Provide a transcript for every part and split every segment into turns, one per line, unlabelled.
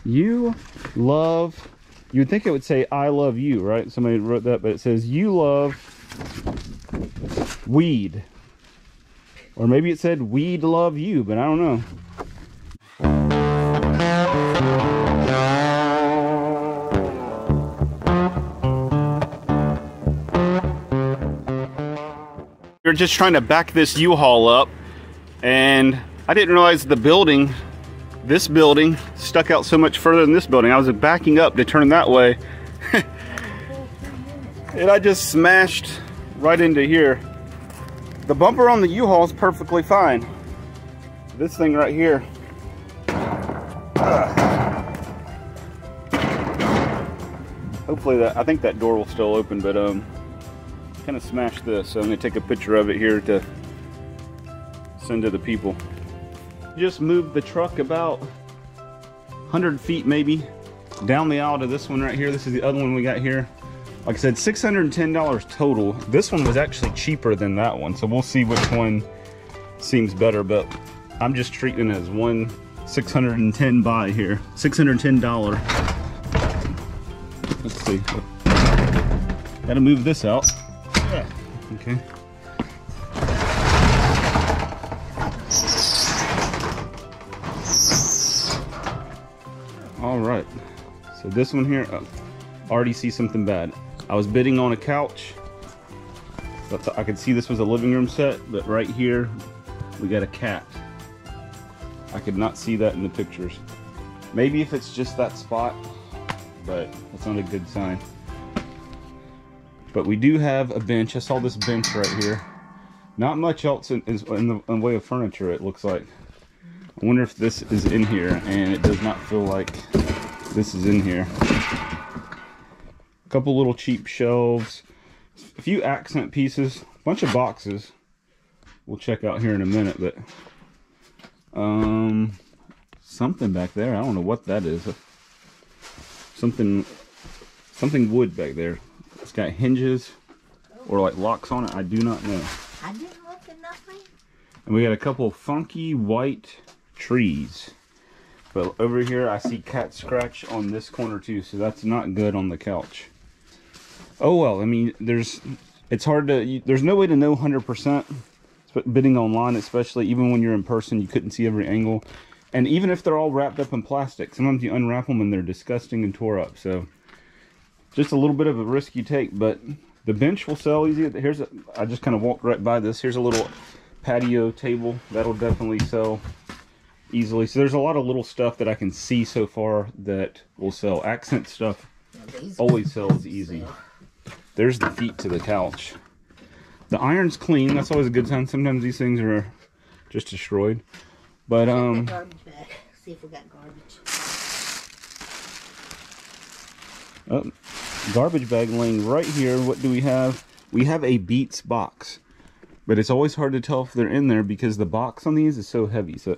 You love, you'd think it would say I love you, right? Somebody wrote that, but it says you love weed. Or maybe it said we'd love you, but I don't know. We're just trying to back this U-Haul up, and I didn't realize the building, this building, stuck out so much further than this building. I was backing up to turn that way, and I just smashed right into here. The bumper on the U-Haul is perfectly fine. This thing right here, hopefully I think that door will still open, but kind of smashed this, so I'm going to take a picture of it here to send to the people. Just moved the truck about 100 feet maybe down the aisle to this one right here. This is the other one we got here. Like I said, $610 total. This one was actually cheaper than that one, so we'll see which one seems better, but I'm just treating it as one 610 buy here. $610. Let's see. Gotta move this out. Yeah. Okay. All right. So this one here, already see something bad. I was bidding on a couch. I could see this was a living room set, but right here we got a cat. I could not see that in the pictures. Maybe if it's just that spot, but that's not a good sign. But we do have a bench. I saw this bench right here. Not much else in the way of furniture, it looks like. I wonder if this is in here, and it does not feel like this is in here. A couple little cheap shelves, a few accent pieces, a bunch of boxes. We'll check out here in a minute, but something back there. I don't know what that is. Something wood back there. It's got hinges or like locks on it. I do not know.
I didn't look at nothing.
And we got a couple funky white trees. But over here I see cat scratch on this corner too, so that's not good on the couch. Oh well, I mean, it's hard to, there's no way to know 100%. Bidding online, especially, even when you're in person, you couldn't see every angle. And even if they're all wrapped up in plastic, sometimes you unwrap them and they're disgusting and tore up. So just a little bit of a risk you take, but the bench will sell easy. I just kind of walked right by this. Here's a little patio table. That'll definitely sell easily. So there's a lot of little stuff that I can see so far that will sell. Accent stuff always sells easy. There's the feet to the couch. The iron's clean. That's always a good sign. Sometimes these things are just destroyed. But
garbage bag. See if we got garbage.
Garbage bag laying right here. What do we have? We have a Beats box, but it's always hard to tell if they're in there because the box on these is so heavy. So,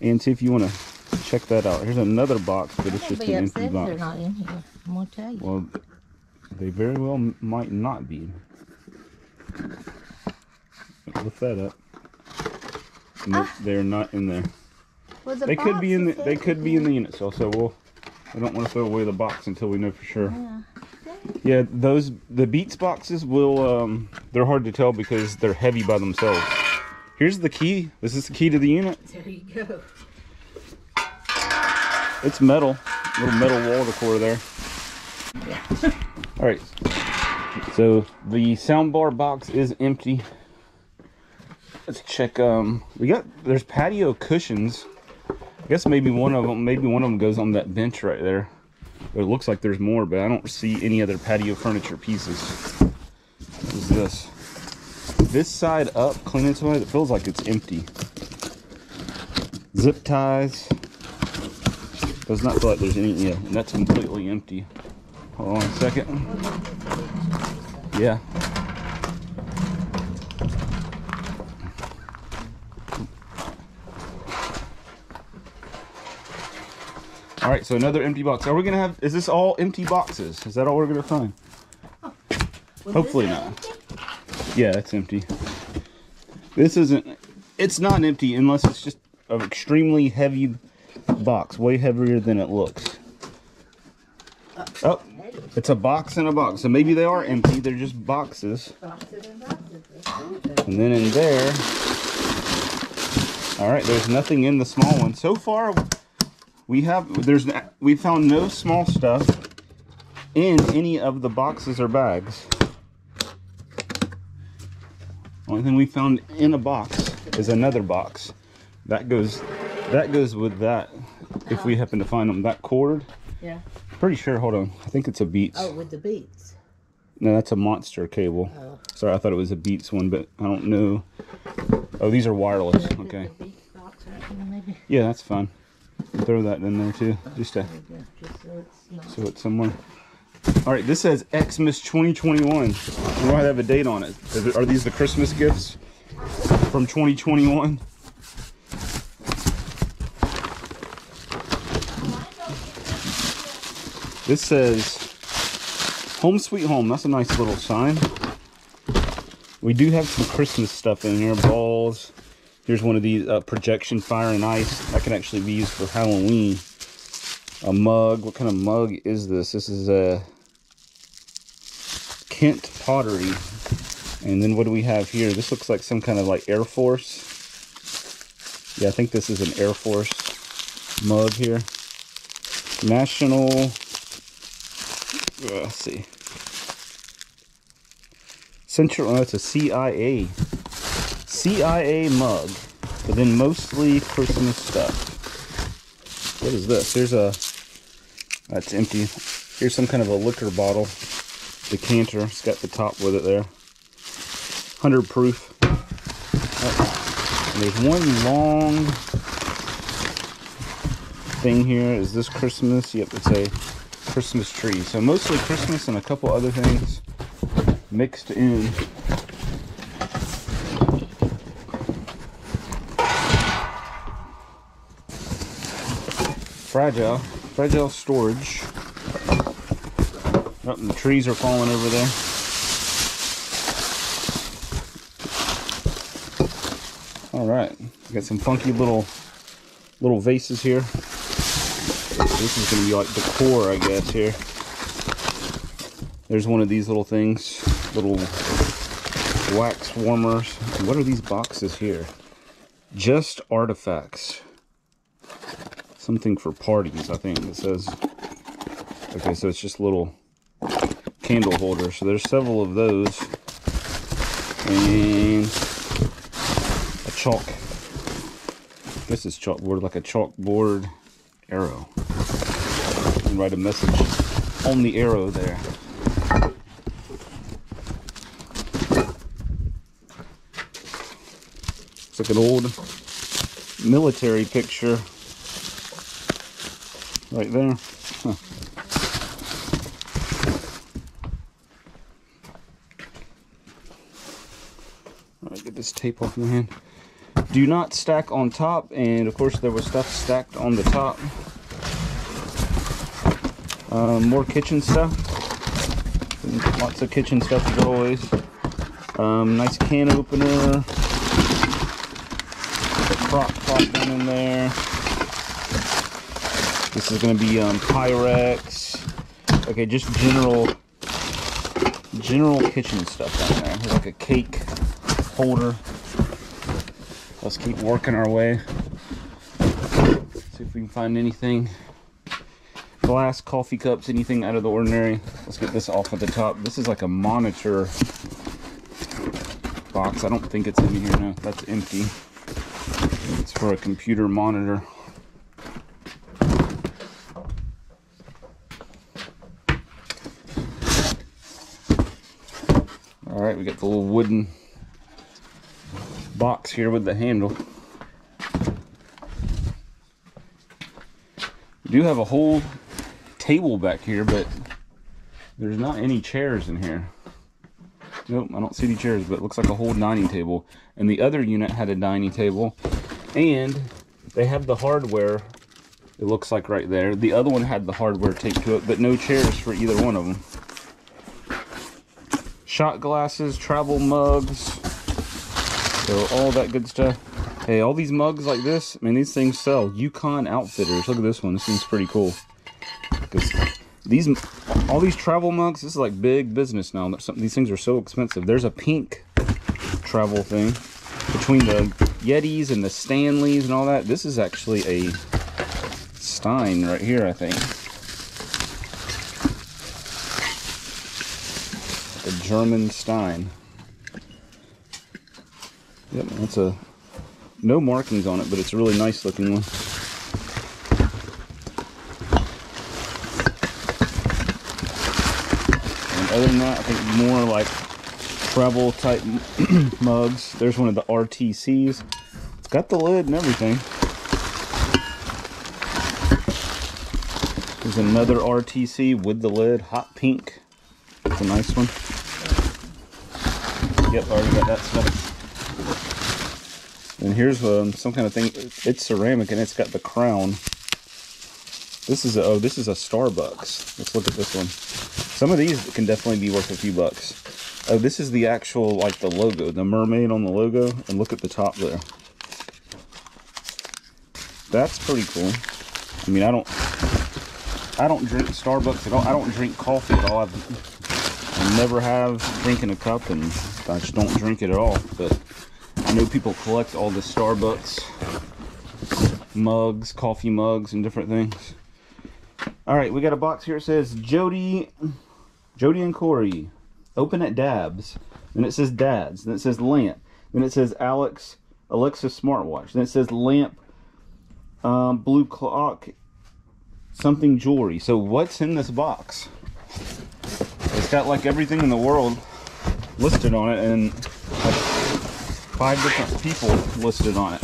and see if you want to check that out. Here's another box, but it's just an empty box.
They're not in here. I'm gonna tell you.
Well, they very well might not be. Lift that up. Nope, they're not in there.
Well,
they could be in the the unit cell, so we don't want to throw away the box until we know for sure. Yeah, the Beats boxes will they're hard to tell because they're heavy by themselves. Here's the key. This is the key to the unit.
There you go.
It's metal. Little metal wall decor there.
Yeah.
All right. So the soundbar box is empty. Let's check. There's patio cushions. I guess maybe one of them goes on that bench right there. But it looks like there's more, but I don't see any other patio furniture pieces. What is this? This side up, cleaning side, it feels like it's empty. Zip ties. Does not feel like there's any. Yeah, and that's completely empty. Hold on a second. Yeah. All right, so another empty box. Are we gonna have? Is this all empty boxes? Is that all we're gonna find? Hopefully not. Empty? Yeah, it's empty. This isn't. It's not empty unless it's just an extremely heavy box, way heavier than it looks. Oh, it's a box in a box. So maybe they are empty. They're just boxes. And then in there, all right, there's nothing in the small one. So far, we found no small stuff in any of the boxes or bags. Only thing we found in a box is another box. That goes with that. If we happen to find them, that cord.
Yeah.
Pretty sure. Hold on. I think it's a Beats.
Oh, with the beads.
No, that's a Monster cable.
Oh.
Sorry, I thought it was a Beats one, but I don't know. Oh, these are wireless. Okay. Yeah, that's fine. Throw that in there too, just to so it's somewhere. All right, this says Xmas 2021. Why do I have a date on it? Are these the Christmas gifts from 2021? This says Home Sweet Home. That's a nice little sign. We do have some Christmas stuff in here. Balls. Here's one of these projection fire and ice. That can actually be used for Halloween. A mug. What kind of mug is this? This is a Kent pottery. And then what do we have here? This looks like some kind of like Air Force. Yeah, I think this is an Air Force mug here. National. Let's see. Central. Oh, it's a CIA mug, but then mostly Christmas stuff. What is this? There's a. That's empty. Here's some kind of a liquor bottle. Decanter. It's got the top with it there. 100 proof. Oh. And there's one long thing here. Is this Christmas? Yep, it's a Christmas tree. So mostly Christmas and a couple other things mixed in. Fragile storage. Oh, and the trees are falling over there. All right, got some funky little vases here. This is gonna be like decor, I guess. Here, there's one of these little things, little wax warmers. What are these boxes here? Just artifacts. Something for parties, I think it says. Okay, so it's just little candle holders. So there's several of those. And a chalk. This is chalkboard, like a chalkboard arrow. You can write a message on the arrow there. It's like an old military picture. Right there. Huh. Alright, get this tape off my hand. Do not stack on top, and of course there was stuff stacked on the top. More kitchen stuff. Lots of kitchen stuff as always. Nice can opener. The crock pot down in there. This is going to be Pyrex. Okay, just general kitchen stuff down there. There's like a cake holder. Let's keep working our way. See if we can find anything. Glass, coffee cups, anything out of the ordinary. Let's get this off at the top. This is like a monitor box. I don't think it's in here now. That's empty. It's for a computer monitor. Alright, we got the little wooden box here with the handle. We do have a whole table back here, but there's not any chairs in here. Nope, I don't see any chairs, but it looks like a whole dining table. And the other unit had a dining table, and they have the hardware, it looks like right there. The other one had the hardware taped to it, but no chairs for either one of them. Shot glasses, travel mugs, so all that good stuff. Hey, all these mugs like this, I mean, these things sell. Yukon Outfitters. Look at this one. This thing's pretty cool. all these travel mugs, this is like big business now. These things are so expensive. There's a pink travel thing between the Yetis and the Stanleys and all that. This is actually a Stein right here, I think. A German Stein. Yep, that's a no markings on it, but it's a really nice looking one. And other than that, I think more like travel type mugs. There's one of the RTCs. It's got the lid and everything. There's another RTC with the lid, hot pink. It's a nice one. Yep, already got that stuff. And here's some kind of thing. It's ceramic and it's got the crown. This is a Starbucks. Let's look at this one. Some of these can definitely be worth a few bucks. Oh, this is the actual, like, the logo, the mermaid on the logo, and look at the top there. That's pretty cool. I mean, I don't drink Starbucks at all. I don't drink coffee at all. I never have drinking a cup, and I just don't drink it at all. But I know people collect all the Starbucks mugs, coffee mugs, and different things. All right, we got a box here. It says Jody and Corey. Open at Dabs. Then it says Dads. Then it says Lamp. Then it says Alexa smartwatch. Then it says Lamp, blue clock, something jewelry. So what's in this box? It's got like everything in the world listed on it, and like 5 different people listed on it.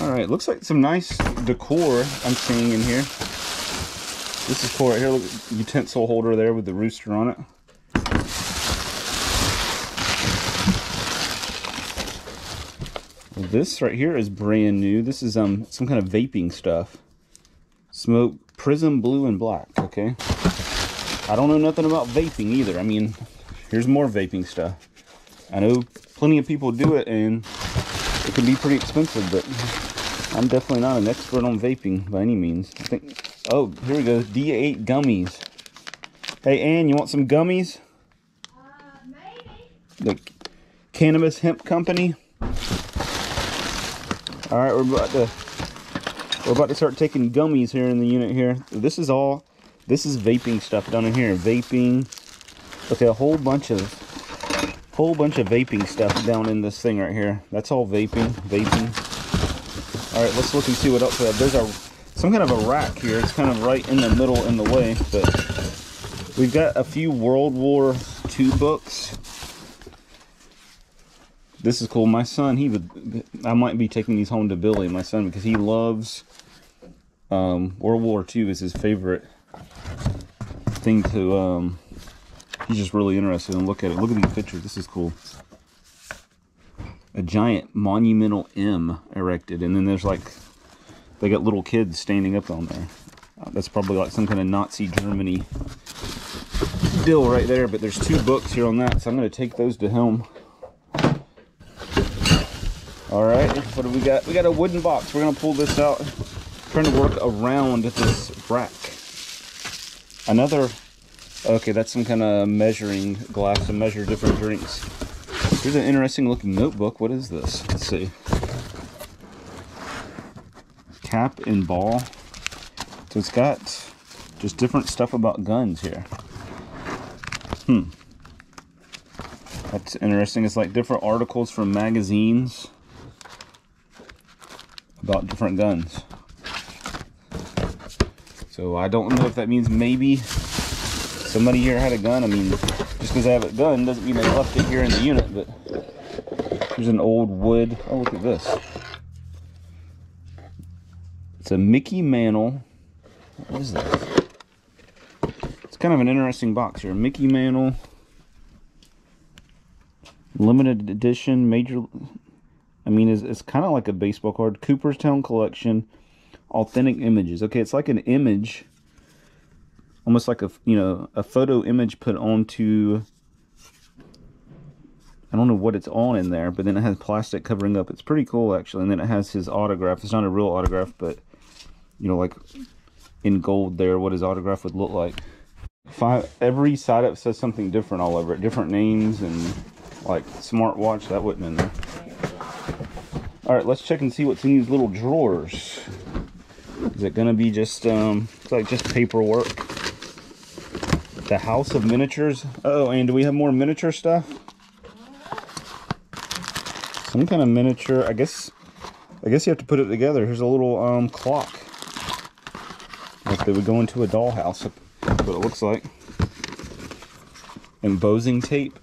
Alright, looks like some nice decor I'm seeing in here. This is cool right here. Look, utensil holder there with the rooster on it. This right here is brand new. This is some kind of vaping stuff. Smoke Prism Blue and Black. Okay. I don't know nothing about vaping either. I mean, here's more vaping stuff. I know plenty of people do it and it can be pretty expensive, but I'm definitely not an expert on vaping by any means. I think, oh, here we go. D8 gummies. Hey, Ann, you want some gummies?
Maybe.
The Cannabis Hemp Company. All right, we're about to start taking gummies here in the unit here. This is vaping stuff down in here. Vaping. Okay, a whole bunch of vaping stuff down in this thing right here. That's all vaping. All right, let's look and see what else we have. There's some kind of a rack here. It's kind of right in the middle in the way, but we've got a few World War II books. This is cool. My son, I might be taking these home to Billy, my son, because he loves World War II is his favorite thing to, he's just really interested in. Look at it. Look at these pictures. This is cool. A giant monumental M erected, and then there's like, they got little kids standing up on there. That's probably like some kind of Nazi Germany deal right there, but there's 2 books here on that, so I'm going to take those to him. Alright, what do we got? We got a wooden box. We're going to pull this out. Trying to work around this rack. Okay, that's some kind of measuring glass to measure different drinks. Here's an interesting looking notebook. What is this? Let's see. Cap and ball. So it's got just different stuff about guns here. That's interesting. It's like different articles from magazines about different guns. So I don't know if that means maybe somebody here had a gun. I mean, just because I have a gun doesn't mean they left it here in the unit, but there's an old wood. Oh, look at this. It's a Mickey Mantle. What is that? It's kind of an interesting box here. Mickey Mantle. Limited edition, major. I mean, it's kind of like a baseball card. Cooperstown Collection, authentic images. Okay, it's like an image, almost like a photo image put onto I don't know what it's on in there, but then it has plastic covering up. It's pretty cool, actually. And then it has his autograph. It's not a real autograph, but, you know, like in gold there, what his autograph would look like. Every side up says something different all over it. Different names and, like, smartwatch. That wasn't in there. All right, let's check and see what's in these little drawers. Is it going to be just, it's like just paperwork? The House of Miniatures. Oh, and do we have more miniature stuff? Some kind of miniature. I guess you have to put it together. Here's a little clock. Like they would go into a dollhouse. That's what it looks like. Embossing tape.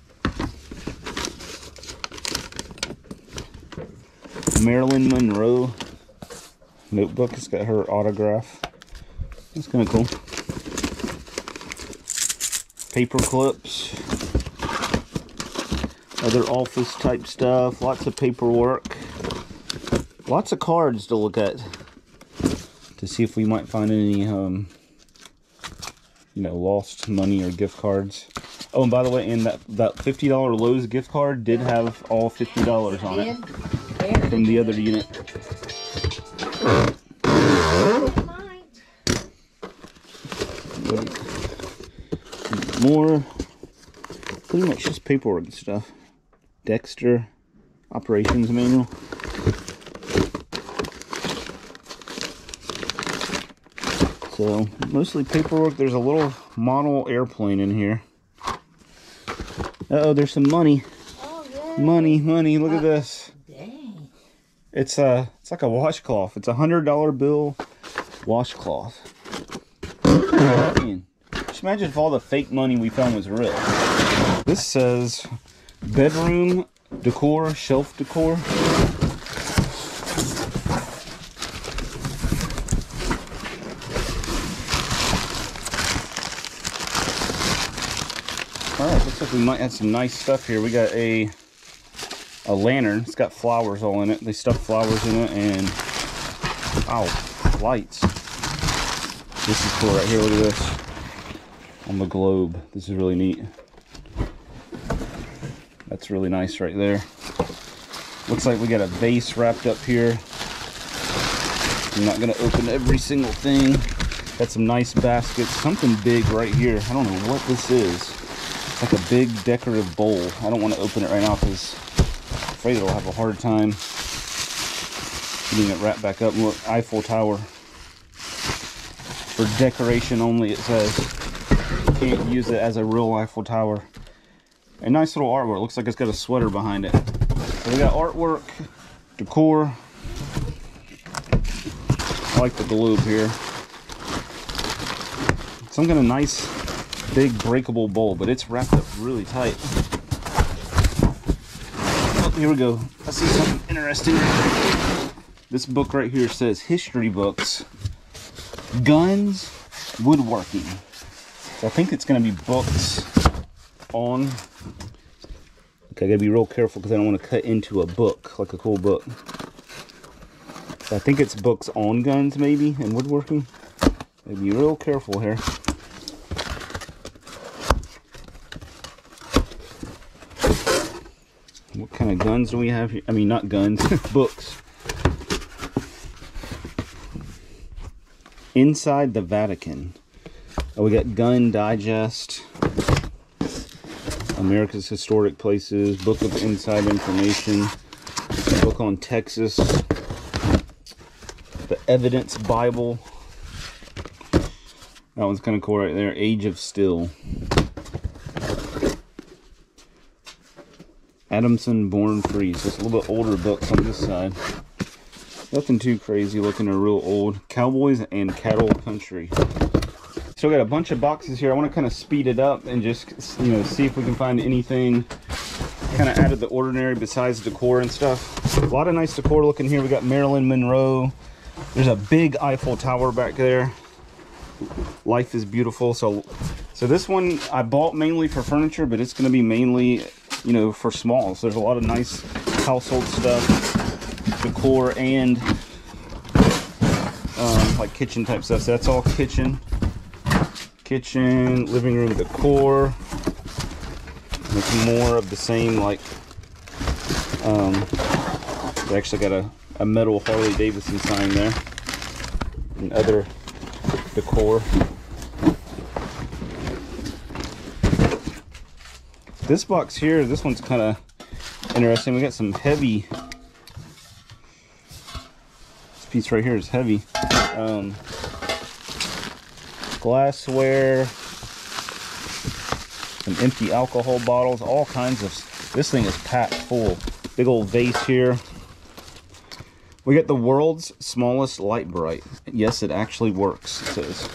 Marilyn Monroe notebook. It's got her autograph. That's kind of cool. Paper clips. Other office type stuff. Lots of paperwork. Lots of cards to look at to see if we might find any you know, lost money or gift cards. Oh, and by the way, and that $50 Lowe's gift card did have all $50 on it from the other unit. More, pretty much just paperwork and stuff. Dexter operations manual. So mostly paperwork. There's a little model airplane in here. Uh-oh, there's some money.
Oh, yeah.
Money. Look at this.
Dang.
It's like a washcloth. It's a $100 bill washcloth. Man, just imagine if all the fake money we found was real. This says bedroom decor, shelf decor. Alright, looks like we might have some nice stuff here. We got a lantern. It's got flowers all in it. They stuffed flowers in it and lights. This is cool right here. Look at this. On the globe. This is really neat. That's really nice right there. Looks like we got a vase wrapped up here. I'm not going to open every single thing. Got some nice baskets. Something big right here. I don't know what this is. It's like a big decorative bowl. I don't want to open it right now because I'm afraid it'll have a hard time getting it wrapped back up. Look, Eiffel Tower. For decoration only, it says. You can't use it as a real Eiffel Tower. A nice little artwork. Looks like it's got a sweater behind it. So we got artwork, decor. I like the globe here. Some kind of nice, big breakable bowl, but it's wrapped up really tight. Oh, here we go. I see something interesting. This book right here says history books, guns, woodworking. So I think it's going to be books on. Okay, I gotta be real careful because I don't want to cut into a book, like a cool book. So I think it's books on guns, maybe, and woodworking. Gotta be real careful here. What kind of guns do we have here? I mean, not guns, books. Inside the Vatican. Oh, we got Gun Digest. America's Historic Places, Book of Inside Information, book on Texas, the Evidence Bible. That one's kind of cool right there. Age of Still. Adamson Born Free. So it's a little bit older books on this side. Nothing too crazy looking or real old. Cowboys and Cattle Country. So we got a bunch of boxes here. I want to kind of speed it up and just, you know, see if we can find anything kind of out of the ordinary besides decor and stuff. A lot of nice decor looking here. We got Marilyn Monroe. There's a big Eiffel Tower back there. Life is Beautiful. So this one I bought mainly for furniture, but it's going to be mainly, you know, for smalls. There's a lot of nice household stuff, decor, and like kitchen type stuff. So that's all kitchen, living room decor. There's more of the same like They actually got a metal Harley Davidson sign there, and other decor. This box here, this one's kind of interesting. We got some heavy. This piece right here is heavy. Glassware, some empty alcohol bottles, all kinds of. This thing is packed full. Big old vase here. We got the world's smallest light bright. Yes, it actually works, it says.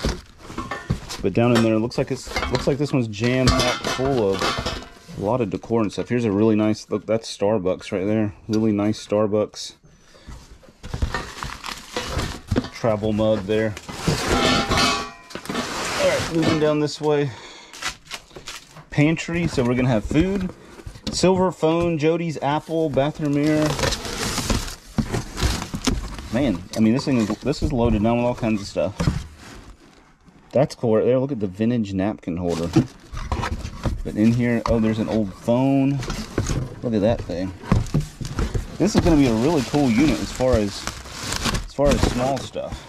But down in there, it looks like this one's jam packed full of a lot of decor and stuff. Here's a really nice look. That's Starbucks right there. Really nice Starbucks travel mug there. All right, moving down this way. Pantry. So we're gonna have food, silver phone, Jody's Apple, bathroom mirror. Man, I mean, this is loaded down with all kinds of stuff. That's cool right there. Look at the vintage napkin holder. But in here, oh, there's an old phone. Look at that thing. This is going to be a really cool unit as far as small stuff.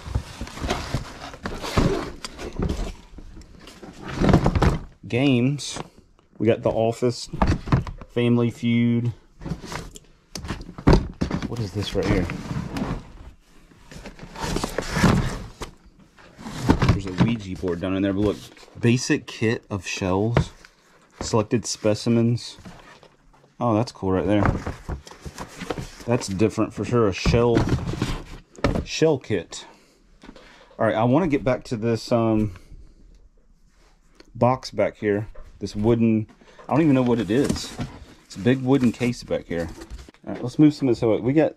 Games. We got The Office, Family Feud. What is this right here? There's a Ouija board down in there, but look, basic kit of shells, selected specimens. Oh, that's cool right there. That's different for sure. A shell kit. All right, I want to get back to this box back here. This wooden, I don't even know what it is. It's a big wooden case back here. All right, let's move some of this away. We got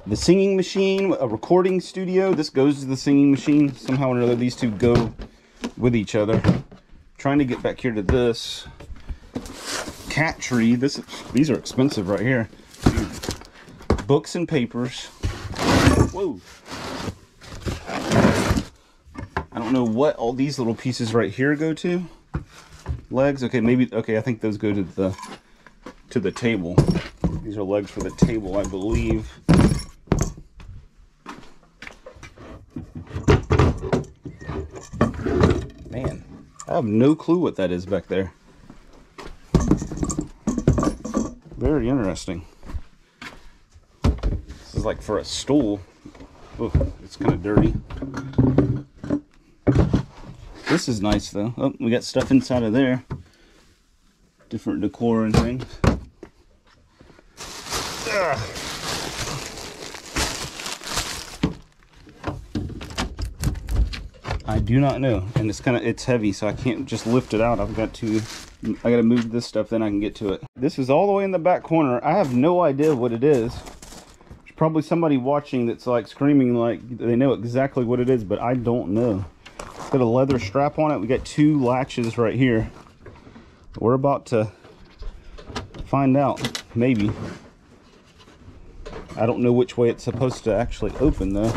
the singing machine, a recording studio. This goes to the singing machine. Somehow or another, these two go with each other. Trying to get back here to this cat tree. These are expensive right here. Books and papers. Whoa. I don't know what all these little pieces right here go to. Legs. Okay, maybe. Okay, I think those go to the table. These are legs for the table, I believe. Man, I have no clue what that is back there. Very interesting. This is like for a stool. Oh, it's kind of dirty. This is nice though. Oh, we got stuff inside of there. Different decor and things. Ugh. I do not know, and it's heavy, so I can't just lift it out. I gotta move this stuff, then I can get to it. This is all the way in the back corner. I have no idea what it is. There's probably somebody watching that's like screaming like they know exactly what it is, but I don't know. It's got a leather strap on it. We got two latches right here. We're about to find out, maybe. I don't know which way it's supposed to actually open though.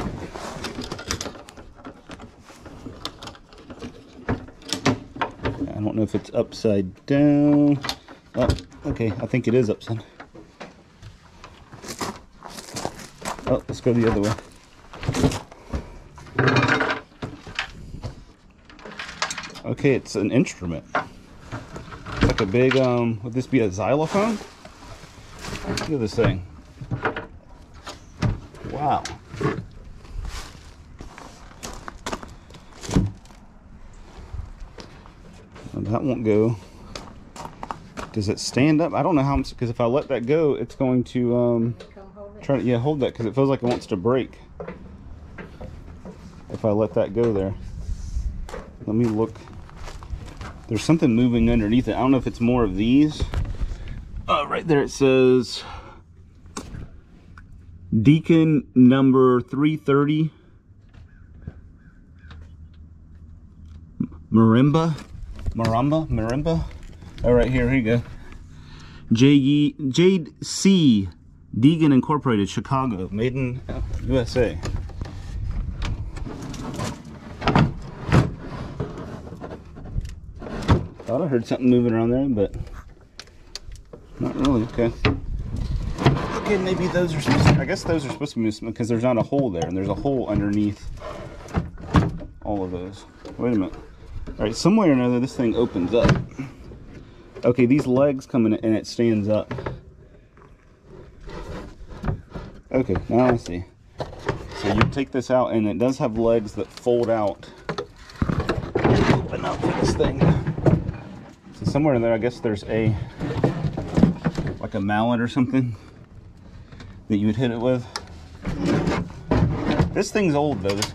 I don't know if it's upside down. Oh, okay, I think it is upside. Oh, let's go the other way. Okay, it's an instrument. It's like a big, would this be a xylophone? Look at this thing. Wow. That won't go. Does it stand up? I don't know how much, because if I let that go, it's going to try to hold that, because it feels like it wants to break if I let that go there. Let me look. There's something moving underneath it. I don't know if it's more of these. Right there it says Deacon number 330 Marimba. All right, here you go. Jade C. Deegan Incorporated, Chicago, made in USA. Thought I heard something moving around there, but not really. Okay. thinking maybe those are supposed to, I guess those are supposed to be missing because there's not a hole there, and there's a hole underneath all of those. Wait a minute. All right, some way or another, this thing opens up. Okay, these legs come in and it stands up. Okay, now I see. So you take this out, and it does have legs that fold out. Open up for this thing. So somewhere in there, I guess there's a, like a mallet or something that you would hit it with. This thing's old though. It's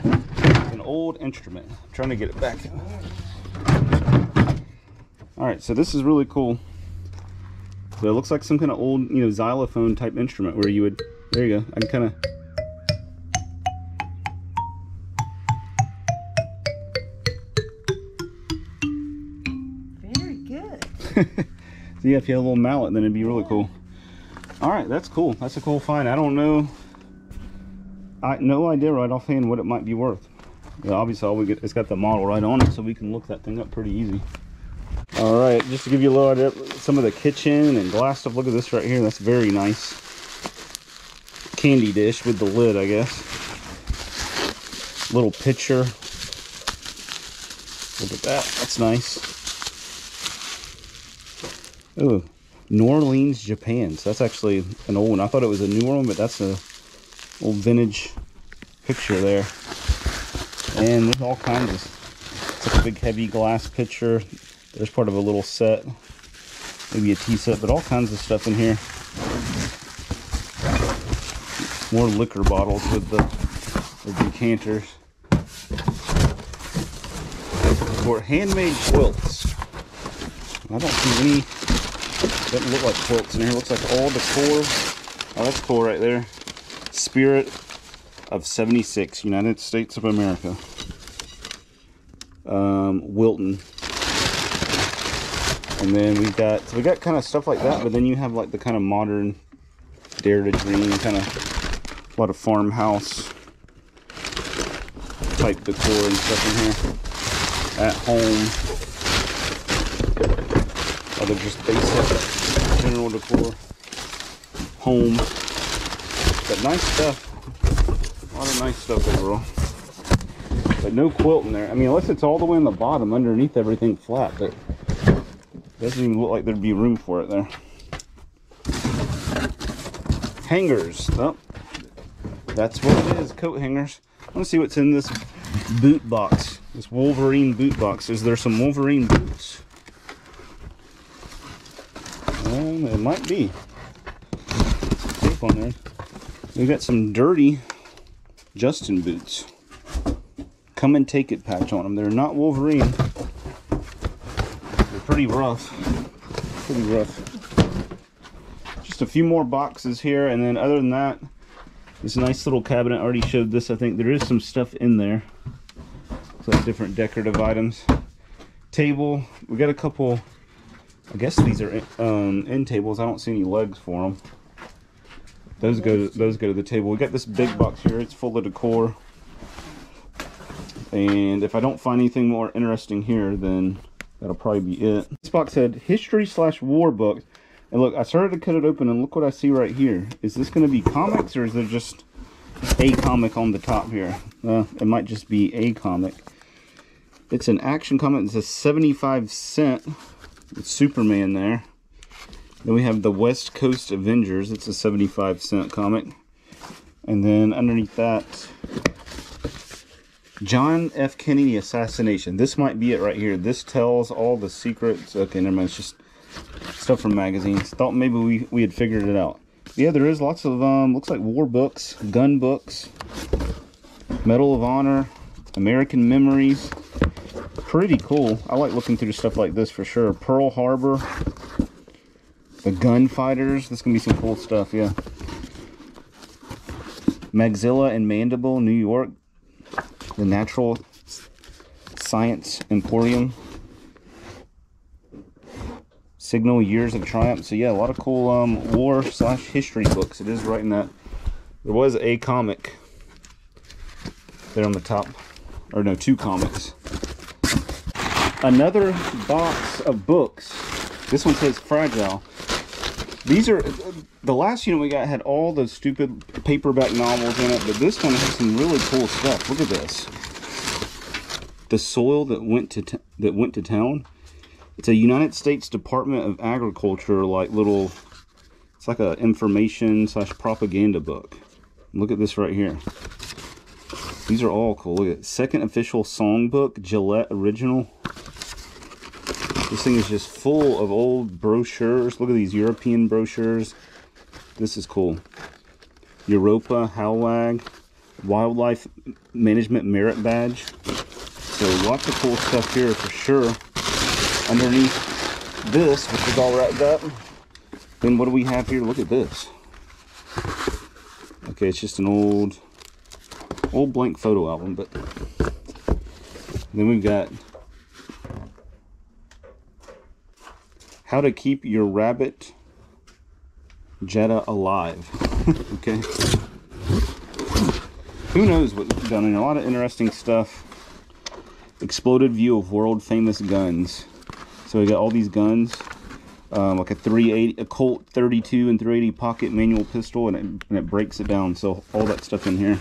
an old instrument. I'm trying to get it back. All right, so this is really cool. So it looks like some kind of old, you know, xylophone type instrument where you would, there you go. I can kind of,
Very good.
so yeah, if you had a little mallet, then it'd be really cool. All right, that's cool. That's a cool find. I don't know. No idea right offhand what it might be worth. Yeah, obviously, all we get, it's got the model right on it, so we can look that thing up pretty easy. All right, just to give you a little idea, some of the kitchen and glass stuff. Look at this right here. That's very nice. Candy dish with the lid, I guess. Little pitcher. Look at that. That's nice. Oh, New Orleans, Japan. So that's actually an old one. I thought it was a newer one, but that's a old vintage picture there. And there's all kinds of, it's like a big heavy glass pitcher. There's part of a little set, maybe a tea set, but all kinds of stuff in here. More liquor bottles with the decanters. For handmade quilts. I don't see any, doesn't look like quilts in here. It looks like all decor. Oh, that's cool right there. Spirit of 76, United States of America. Wilton. And then we got kind of stuff like that, but then you have like the kind of modern Dare to Dream, kind of a lot of farmhouse type decor and stuff in here. At home. Other just basic general decor. Home. But nice stuff. A lot of nice stuff overall. But no quilt in there. I mean, unless it's all the way on the bottom underneath everything flat, but doesn't even look like there'd be room for it there. Hangers. Oh, that's what it is. Coat hangers. I want to see what's in this boot box. This Wolverine boot box. Is there some Wolverine boots? It might be. Some tape on there. We got some dirty Justin boots. Come and take it patch on them. They're not Wolverine. They're pretty rough. Pretty rough. Just a few more boxes here, and then other than that, this nice little cabinet. I already showed this. I think there is some stuff in there. Looks like different decorative items. Table. We got a couple. I guess these are end tables. I don't see any legs for them. Those go to the table. We got this big box here. It's full of decor. And if I don't find anything more interesting here, then that'll probably be it. This box had history/war books. And look, I started to cut it open, and look what I see right here. Is this going to be comics, or is there just a comic on the top here? It might just be a comic. It's an action comic. It's a 75-cent with Superman there. Then we have the West Coast Avengers. It's a 75-cent comic. And then underneath that, John F. Kennedy assassination. This might be it right here. This tells all the secrets. Okay, never mind. It's just stuff from magazines. Thought maybe we had figured it out. Yeah, there is lots of looks like war books, gun books, Medal of Honor, American Memories. Pretty cool. I like looking through stuff like this for sure. Pearl Harbor, the Gunfighters. This is gonna be some cool stuff. Yeah. Maxilla and Mandible, New York. The Natural Science Emporium. Signal, Years of Triumph. So yeah, a lot of cool war/history books. It is right in that. There was a comic there on the top. Or no, two comics. Another box of books. This one says fragile. These are, the last unit we got had all the stupid paperback novels in it, but this one has some really cool stuff. Look at this. The Soil That Went to Town. It's a United States Department of Agriculture, like little, it's like a information / propaganda book. Look at this right here. These are all cool. Look at it. Second Official Songbook, Gillette Original. This thing is just full of old brochures. Look at these European brochures. This is cool. Europa, Howlag, Wildlife Management Merit Badge. So lots of cool stuff here for sure. Underneath this, which is all wrapped up. Then what do we have here? Look at this. Okay, it's just an old blank photo album, but then we've got How to Keep Your Rabbit Jetta Alive. Okay. Who knows what we've done in a lot of interesting stuff. Exploded view of world famous guns. So we got all these guns, like a 380, a Colt 32 and 380 pocket manual pistol, and it breaks it down. So all that stuff in here.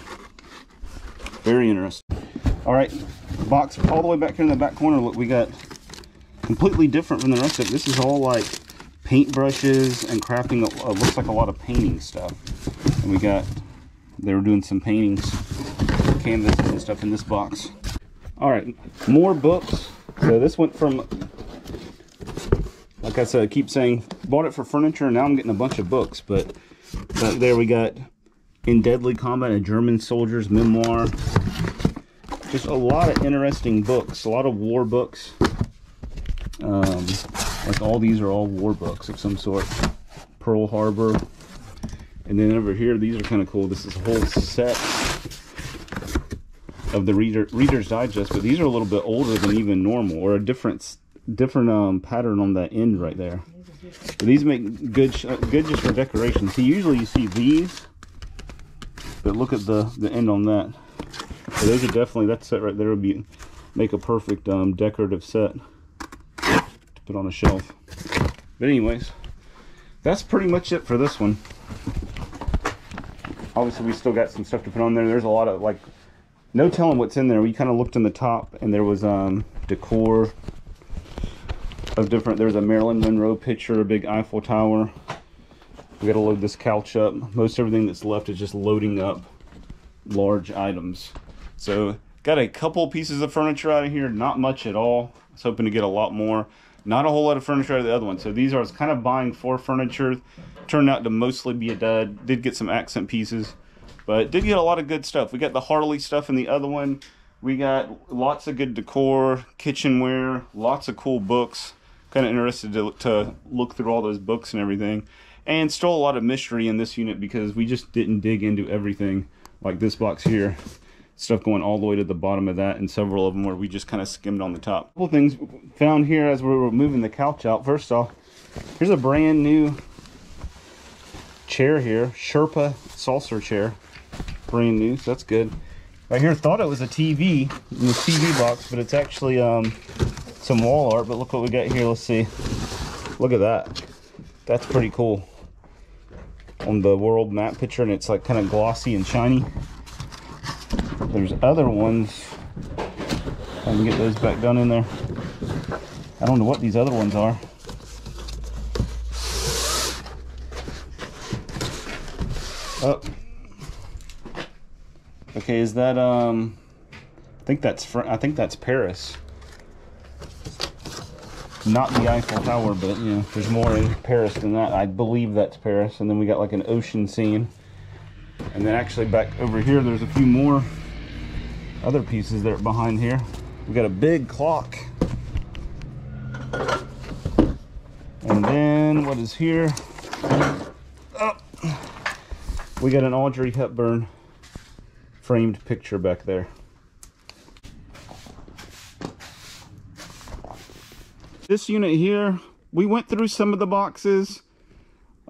Very interesting. All right, box all the way back here in the back corner. Look, we got completely different from the rest of it. This is all like paintbrushes and crafting. Looks like a lot of painting stuff. And we got, they were doing some paintings, canvas and stuff in this box. All right, more books. So this went from, like I said, I keep saying, bought it for furniture, and now I'm getting a bunch of books. But there we got In Deadly Combat, a German soldier's memoir. Just a lot of interesting books, a lot of war books. Like all these are all war books of some sort. Pearl Harbor. And then over here, these are kind of cool. This is a whole set of the Reader's Digest, but these are a little bit older than even normal, or a different pattern on that end right there. But these make good just for decoration. See, usually you see these, but look at the end on that. So those are definitely, that set right there would make a perfect decorative set to put on a shelf. But anyways, that's pretty much it for this one. Obviously we still got some stuff to put on there. There's a lot of, like, no telling what's in there. We kind of looked in the top, and there was decor of different, there's a Marilyn Monroe picture, a big Eiffel Tower. We got to load this couch up. Most everything that's left is just loading up large items. So got a couple pieces of furniture out of here, not much at all. I was hoping to get a lot more. Not a whole lot of furniture out of the other one. So these are, I was kind of buying for furniture. Turned out to mostly be a dud. Did get some accent pieces, but did get a lot of good stuff. We got the Harley stuff in the other one. We got lots of good decor, kitchenware, lots of cool books. Kind of interested to look through all those books and everything. And still a lot of mystery in this unit because we just didn't dig into everything. Like this box here. Stuff going all the way to the bottom of that, and several of them where we just kind of skimmed on the top. Couple things found here as we were moving the couch out. First off, here's a brand new chair here. Sherpa saucer chair. Brand new, so that's good. Right here, thought it was a TV in the TV box, but it's actually some wall art. But look what we got here. Let's see. Look at that. That's pretty cool. On the world map picture, and it's like kind of glossy and shiny. There's other ones. I can get those back down in there. I don't know what these other ones are. Oh. Okay, is that I think that's Paris. Not the Eiffel Tower, but you know, there's more in Paris than that. I believe that's Paris. And then we got like an ocean scene. And then actually back over here, there's a few more other pieces that are behind here. We got a big clock. And then what is here? Oh, we got an Audrey Hepburn framed picture back there. This unit here, we went through some of the boxes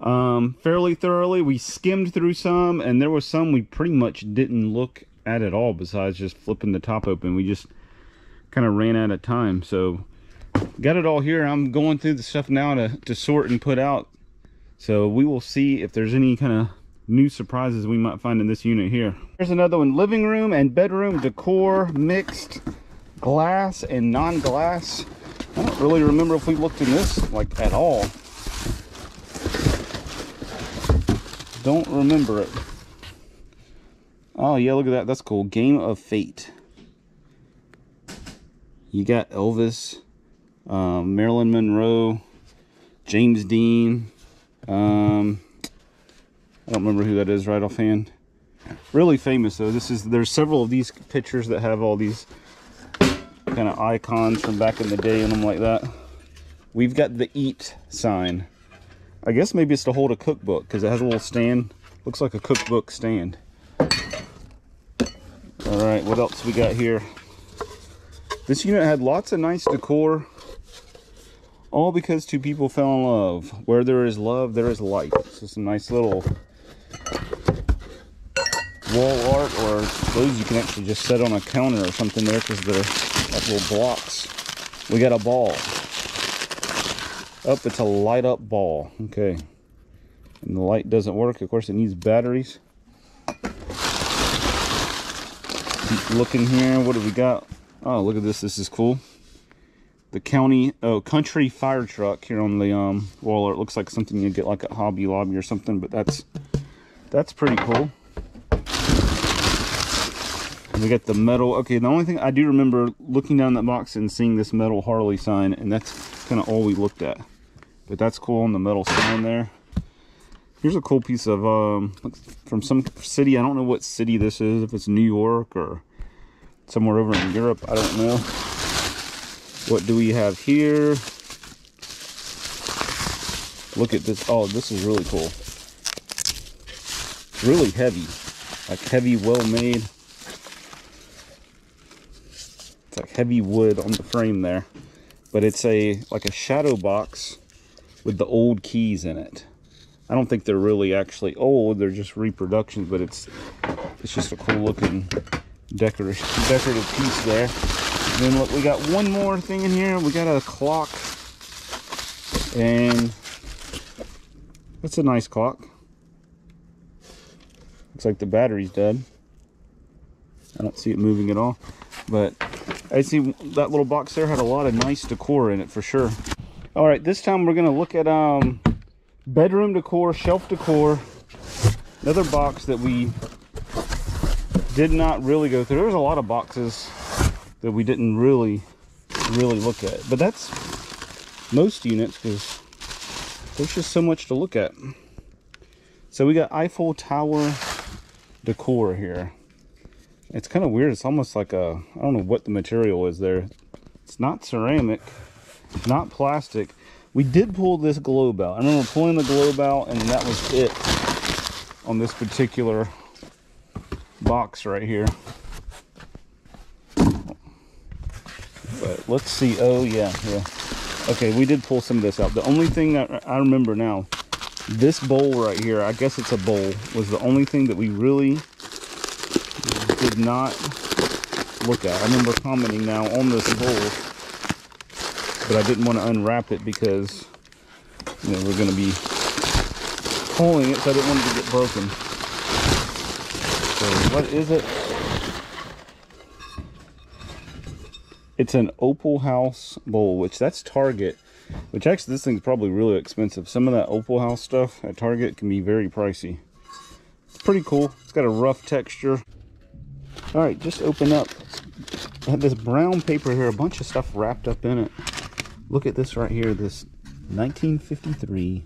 fairly thoroughly. We skimmed through some, and there was some we pretty much didn't look at all besides just flipping the top open. We just kind of ran out of time. So got it all here. I'm going through the stuff now to sort and put out So we will see if there's any kind of new surprises we might find in this unit here. Here's another one, living room and bedroom decor, mixed glass and non-glass. I don't really remember if we looked in this like at all. Don't remember it. Oh yeah, look at that. That's cool. Game of Fate. You got Elvis, Marilyn Monroe, James Dean. I don't remember who that is right offhand. Really famous though. There's several of these pictures that have all these kind of icons from back in the day and them like that. We've got the Eat sign. I guess maybe it's to hold a cookbook because it has a little stand. Looks like a cookbook stand. All right, what else we got here? This unit had lots of nice decor, all because two people fell in love. Where there is love, there is light. So some nice little wall art, or those you can actually just set on a counter or something there because they're like little blocks. We got a ball. Oh, it's a light up ball. Okay. And the light doesn't work. Of course, it needs batteries. Keep looking here. What do we got? Oh, look at this. This is cool. The country fire truck here on the wall. It looks like something you get like at Hobby Lobby or something, but that's pretty cool. And we got the metal. Okay, the only thing I do remember looking down that box and seeing this metal Harley sign, and that's kind of all we looked at. But that's cool on the metal sign there. Here's a cool piece of from some city. I don't know what city this is, if it's New York or somewhere over in Europe. I don't know. What do we have here? Look at this. Oh, this is really cool. Really heavy. Like heavy, well made. It's like heavy wood on the frame there. But it's like a shadow box with the old keys in it. I don't think they're really actually old, they're just reproductions, but it's just a cool looking decorative piece there. And then look, we got one more thing in here. We got a clock, and it's a nice clock. Looks like the battery's dead. I don't see it moving at all, but I see that little box there had a lot of nice decor in it for sure. All right, this time we're gonna look at bedroom decor, shelf decor. Another box that we did not really go through. There was a lot of boxes that we didn't really look at, but that's most units because there's just so much to look at. So we got Eiffel Tower decor here. It's kind of weird. It's almost like I don't know what the material is there. It's not ceramic, not plastic. We did pull this globe out. I remember pulling the globe out, and that was it on this particular box right here. But let's see. Oh yeah. Okay, we did pull some of this out. The only thing that I remember now, this bowl right here, I guess it's a bowl, was the only thing that we really did not look at. I remember commenting now on this bowl, but I didn't want to unwrap it because, you know, we're going to be pulling it, so I didn't want it to get broken. So what is it? It's an Opal House bowl, which that's Target, which actually this thing's probably really expensive. Some of that Opal House stuff at Target can be very pricey. It's pretty cool. It's got a rough texture. All right, just open up. I have this brown paper here, a bunch of stuff wrapped up in it. Look at this right here, this 1953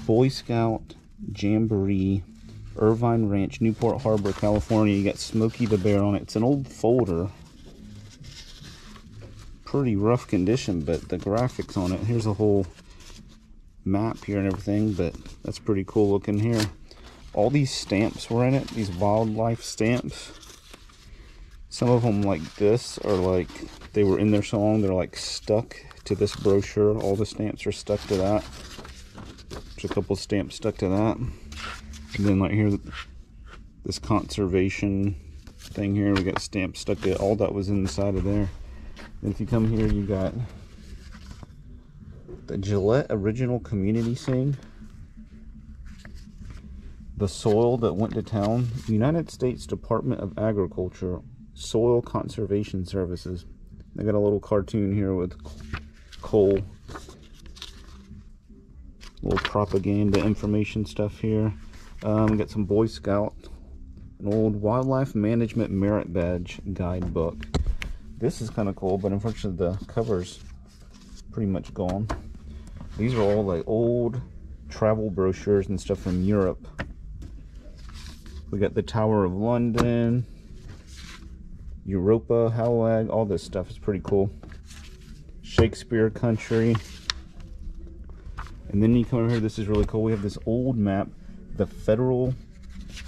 Boy Scout Jamboree, Irvine Ranch, Newport Harbor, California. You got Smokey the Bear on it. It's an old folder. Pretty rough condition, but the graphics on it. Here's a whole map here and everything, but that's pretty cool looking here. All these stamps were in it, these wildlife stamps. Some of them like this are like, they were in there so long, they're like stuck to this brochure. All the stamps are stuck to that. There's a couple stamps stuck to that. And then like here, this conservation thing here, we got stamps stuck to it. All that was inside of there. And if you come here, you got the Gillette Original Community Sing. The soil that went to town. United States Department of Agriculture Soil Conservation Services. They got a little cartoon here with coal. Little propaganda information stuff here. We got some Boy Scout. An old Wildlife Management Merit Badge guidebook. This is kind of cool, but unfortunately the cover's pretty much gone. These are all like old travel brochures and stuff from Europe. We got the Tower of London, Europa, Halag, all this stuff is pretty cool. Shakespeare Country. And then you come over here, this is really cool. We have this old map, the Federal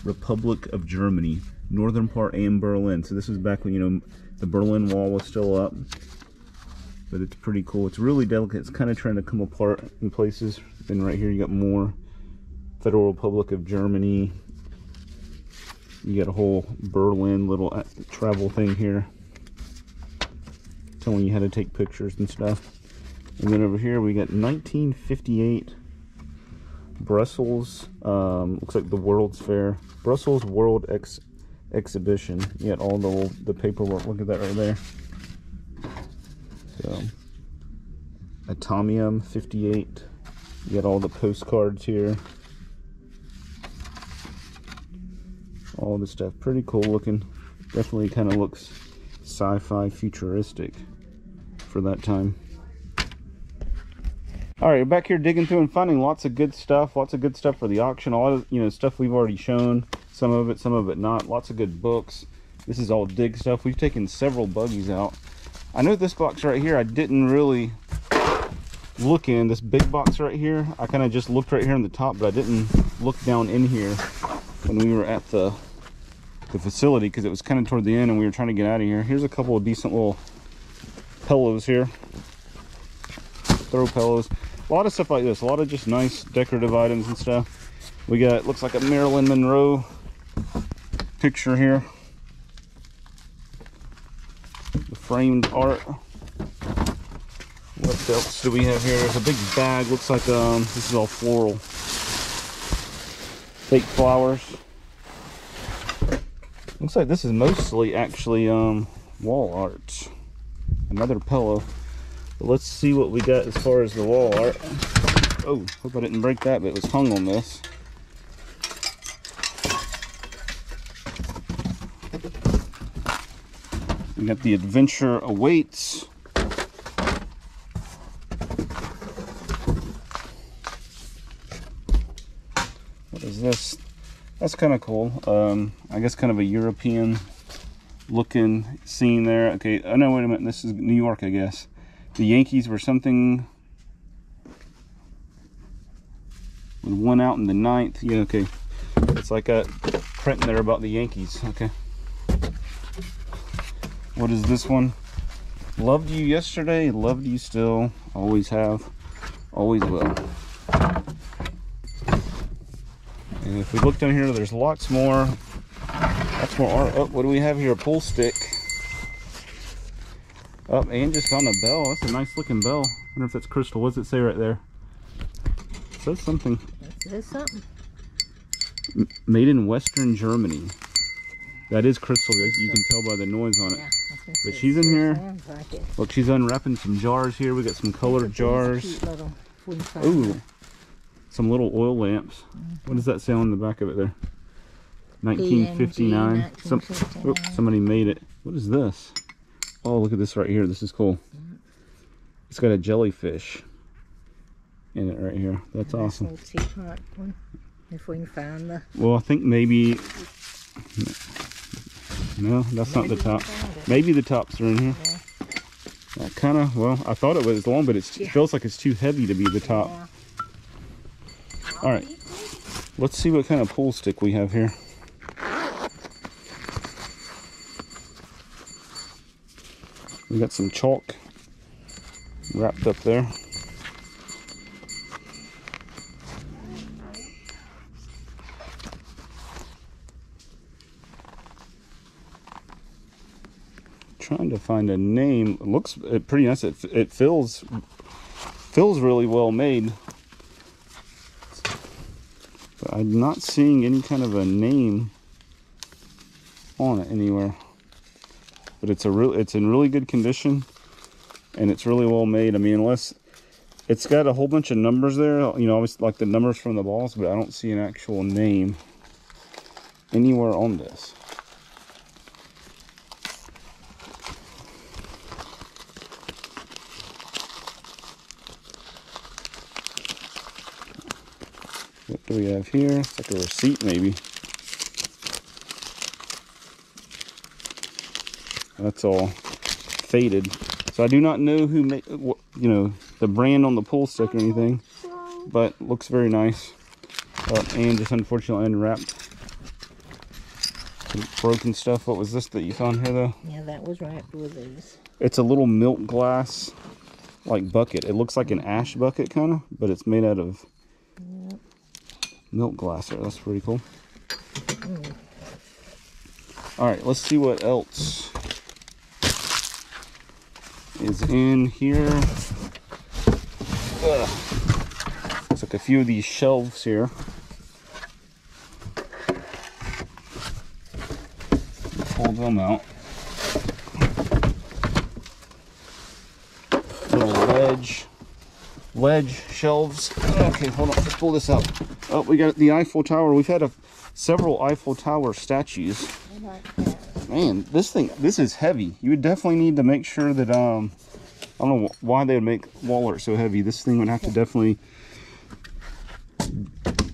Republic of Germany, northern part and Berlin. So this was back when, you know, the Berlin Wall was still up. But it's pretty cool. It's really delicate. It's kind of trying to come apart in places. And right here you got more Federal Republic of Germany. You got a whole Berlin little travel thing here, telling you how to take pictures and stuff. And then over here we got 1958 Brussels, looks like the World's Fair, Brussels World Exhibition. You got all the paperwork. Look at that right there. So Atomium 58. You got all the postcards here. All this stuff, pretty cool looking. Definitely kind of looks sci-fi futuristic for that time. All right, we're back here digging through and finding lots of good stuff for the auction. A lot of, you know, stuff we've already shown, some of it not. Lots of good books. This is all dig stuff. We've taken several buggies out. I know this box right here I didn't really look in. This big box right here, I kind of just looked right here on the top, but I didn't look down in here when we were at the facility, because it was kind of toward the end and we were trying to get out of here. Here's a couple of decent little pillows here, throw pillows, a lot of stuff like this, a lot of just nice decorative items and stuff. We got, looks like a Marilyn Monroe picture here, the framed art. What else do we have here? There's a big bag, looks like this is all floral, fake flowers. Looks like this is mostly actually wall art. Another pillow. But let's see what we got as far as the wall art. Oh, hope I didn't break that, but it was hung on this. We got The Adventure Awaits. What is this? That's kind of cool. I guess kind of a European looking scene there. Okay, oh no, wait a minute, this is New York, I guess. The Yankees were something with one out in the ninth. Yeah, okay. It's like a print there about the Yankees. Okay. What is this one? Loved you yesterday, loved you still, always have, always will. And if we look down here, there's lots more art. Oh, what do we have here? A pool stick. Oh, and just on a bell. That's a nice looking bell. I wonder if that's crystal. What does it say right there? It says something.
It says something.
Made in Western Germany. That is crystal. You can tell by the noise on it.
Yeah,
but she's in here.
Sounds like it.
Look, she's unwrapping some jars here. We got some colored jars. Ooh, some little oil lamps. What does that say on the back of it there? 1959. Somebody made it. What is this? Oh, look at this right here. This is cool. It's got a jellyfish in it right here. That's awesome.
Little teapot one, if we can find the...
Well, I think maybe... No, that's not the top. Maybe the tops are in here.
Yeah.
That kind of, well, I thought it was long, but it feels like it's too heavy to be the top.
Yeah.
All right, let's see what kind of pool stick we have here. We got some chalk wrapped up there. Trying to find a name. It looks pretty nice. It feels really well made. But I'm not seeing any kind of a name on it anywhere. But it's in really good condition, and it's really well made. I mean, unless it's got a whole bunch of numbers there, you know, obviously like the numbers from the balls, but I don't see an actual name anywhere on this. What do we have here? It's like a receipt, maybe. That's all faded. So I do not know who made, you know, the brand on the pull stick or anything, but looks very nice. And just unfortunately unwrapped. Some broken stuff. What was this that you found here, though?
Yeah, that was wrapped with these.
It's a little milk glass, like bucket. It looks like an ash bucket, kind of, but it's made out of milk glass there. That's pretty cool. All right, let's see what else is in here. Looks like a few of these shelves here. Pull them out. Little ledge shelves. Okay, hold on. Let's pull this out. Oh, we got the Eiffel Tower. We've had several Eiffel Tower statues. Man, this is heavy. You would definitely need to make sure that I don't know why they would make wall art so heavy. This thing would have to definitely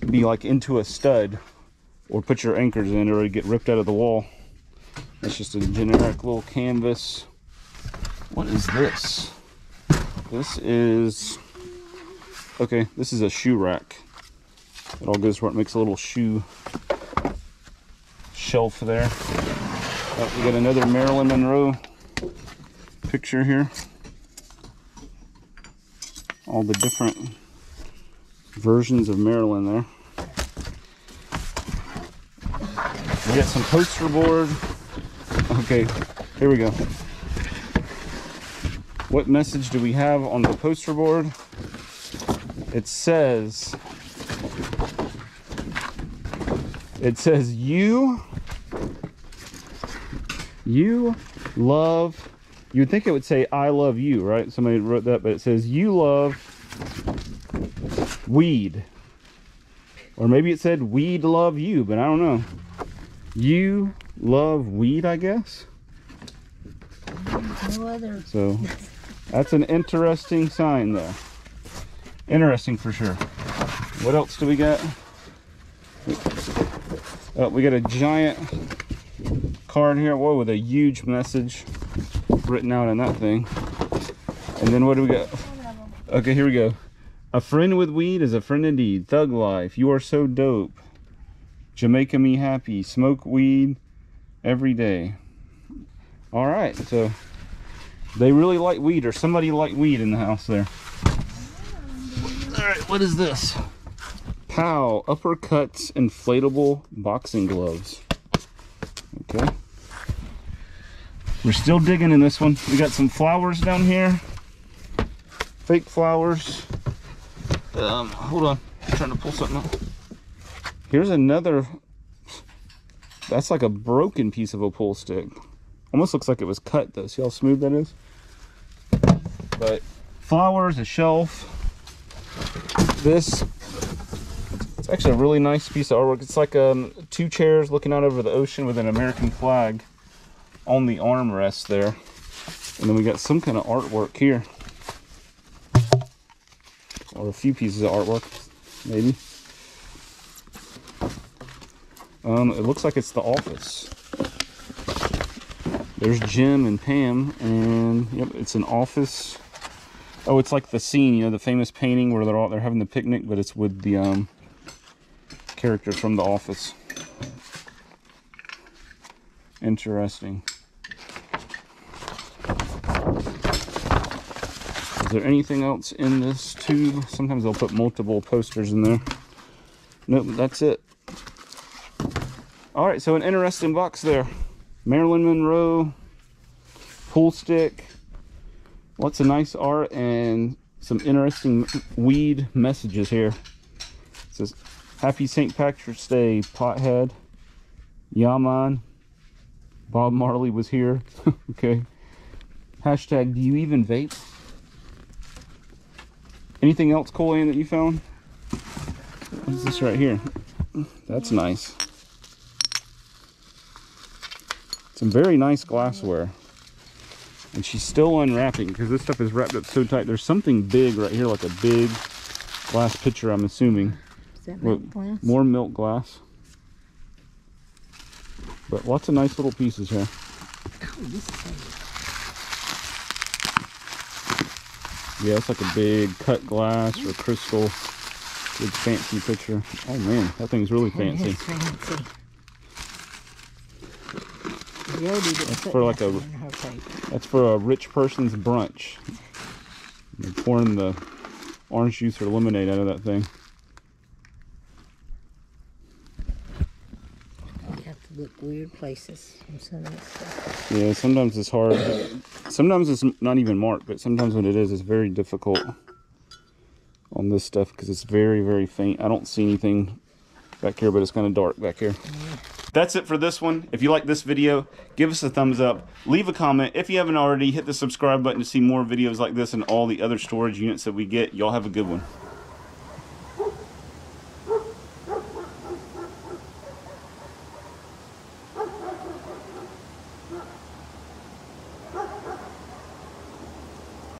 be like into a stud, or put your anchors in, or it'd get ripped out of the wall. That's just a generic little canvas. What is this? This is, okay, this is a shoe rack. It all goes where it makes a little shoe shelf there. Oh, we got another Marilyn Monroe picture here. All the different versions of Marilyn there. We got some poster board. Okay, here we go. What message do we have on the poster board? It says you love, you'd think it would say I love you, right? Somebody wrote that, but it says you love weed. Or maybe it said weed love you, but I don't know. You love weed, I guess.
No other.
So that's an interesting sign there. Interesting for sure. What else do we got? Oh, we got a giant card here. Whoa, with a huge message written out on that thing. And then what do we got? Okay, here we go. A friend with weed is a friend indeed. Thug life. You are so dope. Jamaica me happy. Smoke weed every day. All right, so they really like weed, or somebody liked weed in the house there. All right, what is this? Pow, uppercuts inflatable boxing gloves. Okay. We're still digging in this one. We got some flowers down here. Fake flowers. Hold on. I'm trying to pull something out. Here's another. That's like a broken piece of a pull stick. Almost looks like it was cut though. See how smooth that is? But flowers, a shelf. This, it's actually a really nice piece of artwork. It's like 2 chairs looking out over the ocean with an American flag on the armrest there. And then we got some kind of artwork here. Or a few pieces of artwork, maybe. It looks like it's the office. There's Jim and Pam, and yep, it's an office. Oh, it's like the scene, you know, the famous painting where they're having the picnic, but it's with the characters from The Office. Interesting. Is there anything else in this tube? Sometimes they'll put multiple posters in there. Nope, that's it. All right, so an interesting box there. Marilyn Monroe, pool stick, lots of nice art, and some interesting weed messages here. It says, Happy St. Patrick's Day, pothead. Yaman. Bob Marley was here. Okay. Hashtag, do you even vape? Anything else cool, Ann, that you found? What's this right here? That's nice. Some very nice glassware. And she's still unwrapping because this stuff is wrapped up so tight. There's something big right here, like a big glass pitcher, I'm assuming.
Is that milk glass?
More milk glass. But lots of nice little pieces here.
Oh, this is heavy.
Yeah, it's like a big cut glass or crystal. Big fancy pitcher. Oh man, that thing's really fancy.
It is fancy. Jody didn't
That's
put
for like a,
nothing in her paper.
that's for a rich person's brunch. They're pouring the orange juice or lemonade out of that thing.
You have to look weird places on some of this stuff.
Yeah, sometimes it's hard. Sometimes it's not even marked, but sometimes when it is, it's very difficult on this stuff because it's very, very faint. I don't see anything back here, but it's kind of dark back here.
Yeah.
That's it for this one. If you like this video, give us a thumbs up. Leave a comment. If you haven't already, hit the subscribe button to see more videos like this and all the other storage units that we get. Y'all have a good one.